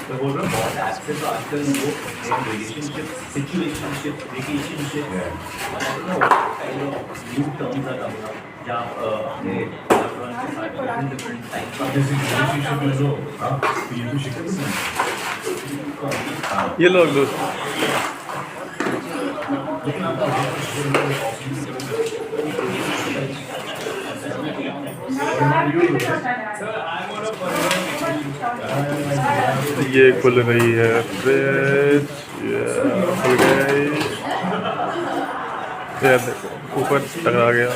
मैं बोल रहा हूँ बहुत एक्सेस आजकल वो relationship situationship relationship new terms are coming up जहाँ अपने loved one के साथ डिफरेंट टाइप्स अब जैसे रिलेशनशिप में लो हाँ तो ये तो शिकत नहीं ये लो लो लेकिन आपका ये खुल रही है फ्रिज, ये खुल गई, ये देखो ऊपर टकरा गया।